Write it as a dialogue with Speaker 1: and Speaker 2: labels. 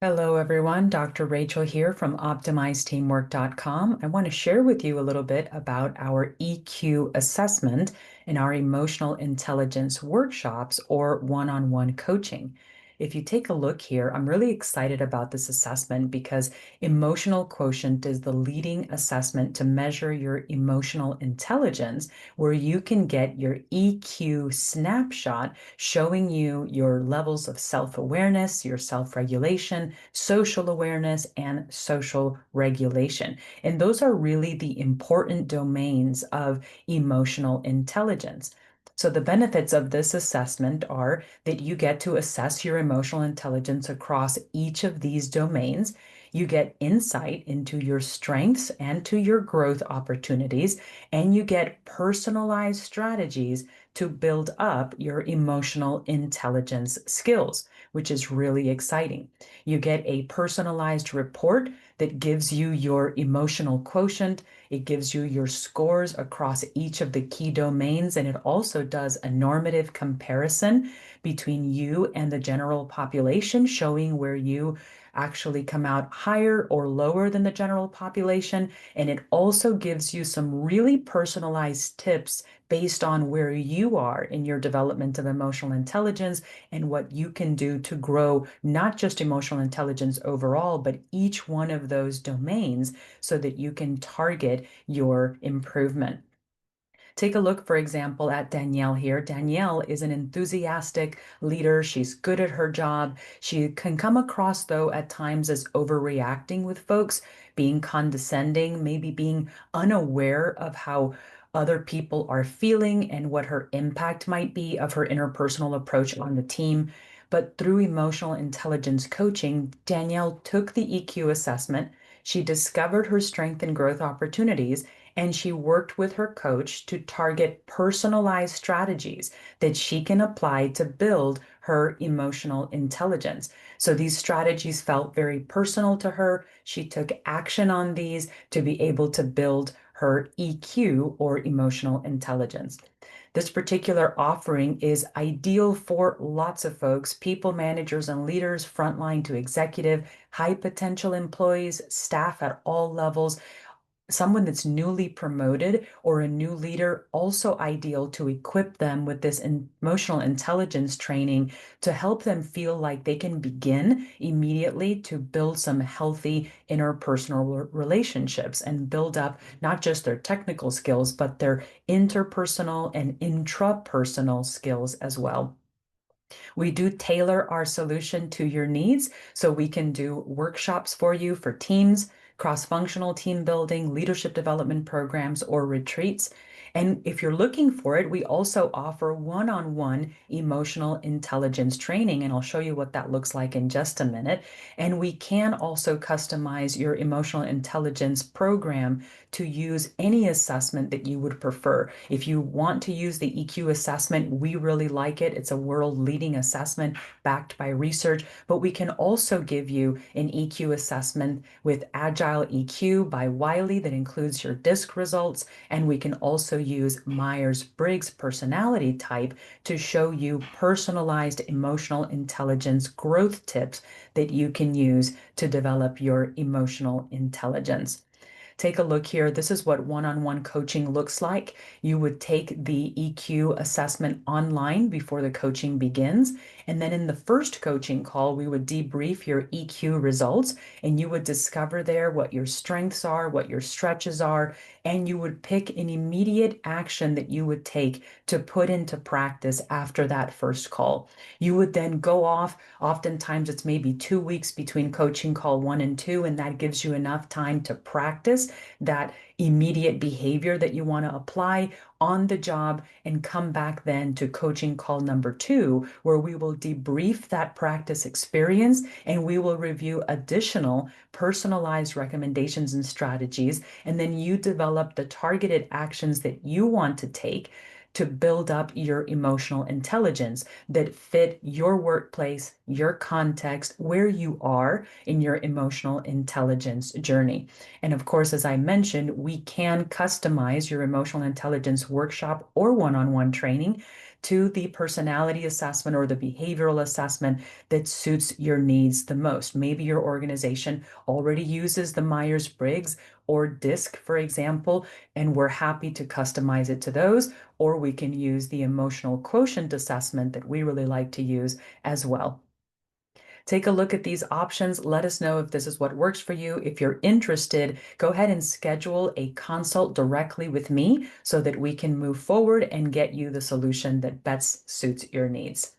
Speaker 1: Hello, everyone. Dr. Rachel here from OptimizeTeamwork.com. I want to share with you a little bit about our EQ assessment in our emotional intelligence workshops or one-on-one coaching. If you take a look here, I'm really excited about this assessment because emotional quotient is the leading assessment to measure your emotional intelligence, where you can get your EQ snapshot showing you your levels of self-awareness, your self-regulation, social awareness, and social regulation. And those are really the important domains of emotional intelligence. So the benefits of this assessment are that you get to assess your emotional intelligence across each of these domains. You get insight into your strengths and to your growth opportunities, and you get personalized strategies to build up your emotional intelligence skills, which is really exciting. You get a personalized report that gives you your emotional quotient. It gives you your scores across each of the key domains, and it also does a normative comparison between you and the general population, showing where you actually come out higher or lower than the general population. And it also gives you some really personalized tips based on where you are in your development of emotional intelligence and what you can do to grow not just emotional intelligence overall, but each one of those domains so that you can target your improvement. Take a look, for example, at Danielle here. Danielle is an enthusiastic leader. She's good at her job. She can come across, though, at times as overreacting with folks, being condescending, maybe being unaware of how other people are feeling and what her impact might be of her interpersonal approach on the team. But through emotional intelligence coaching, Danielle took the EQ assessment. She discovered her strength and growth opportunities, and she worked with her coach to target personalized strategies that she can apply to build her emotional intelligence. So these strategies felt very personal to her. She took action on these to be able to build her EQ or emotional intelligence. This particular offering is ideal for lots of folks, people, managers, and leaders, frontline to executive, high potential employees, staff at all levels, someone that's newly promoted or a new leader, also ideal to equip them with this emotional intelligence training to help them feel like they can begin immediately to build some healthy interpersonal relationships and build up not just their technical skills, but their interpersonal and intrapersonal skills as well. We do tailor our solution to your needs, so we can do workshops for you for teams, cross-functional team building, leadership development programs, or retreats. And if you're looking for it, we also offer one-on-one emotional intelligence training, and I'll show you what that looks like in just a minute. And we can also customize your emotional intelligence program to use any assessment that you would prefer. If you want to use the EQ assessment, we really like it. It's a world-leading assessment backed by research, but we can also give you an EQ assessment with Agile EQ by Wiley that includes your DISC results, and we can also use Myers-Briggs personality type to show you personalized emotional intelligence growth tips that you can use to develop your emotional intelligence. Take a look here. This is what one-on-one coaching looks like. You would take the EQ assessment online before the coaching begins. And then in the first coaching call, we would debrief your EQ results, and you would discover there what your strengths are, what your stretches are, and you would pick an immediate action that you would take to put into practice after that first call. You would then go off. Oftentimes, it's maybe 2 weeks between coaching call 1 and 2, and that gives you enough time to practice that immediate behavior that you want to apply on the job and come back then to coaching call number 2, where we will debrief that practice experience and we will review additional personalized recommendations and strategies. And then you develop the targeted actions that you want to take to build up your emotional intelligence that fit your workplace, your context, where you are in your emotional intelligence journey. And of course, as I mentioned, we can customize your emotional intelligence workshop or one-on-one training to the personality assessment or the behavioral assessment that suits your needs the most. Maybe your organization already uses the Myers-Briggs or DISC, for example, and we're happy to customize it to those, or we can use the emotional quotient assessment that we really like to use as well. Take a look at these options. Let us know if this is what works for you. If you're interested, go ahead and schedule a consult directly with me so that we can move forward and get you the solution that best suits your needs.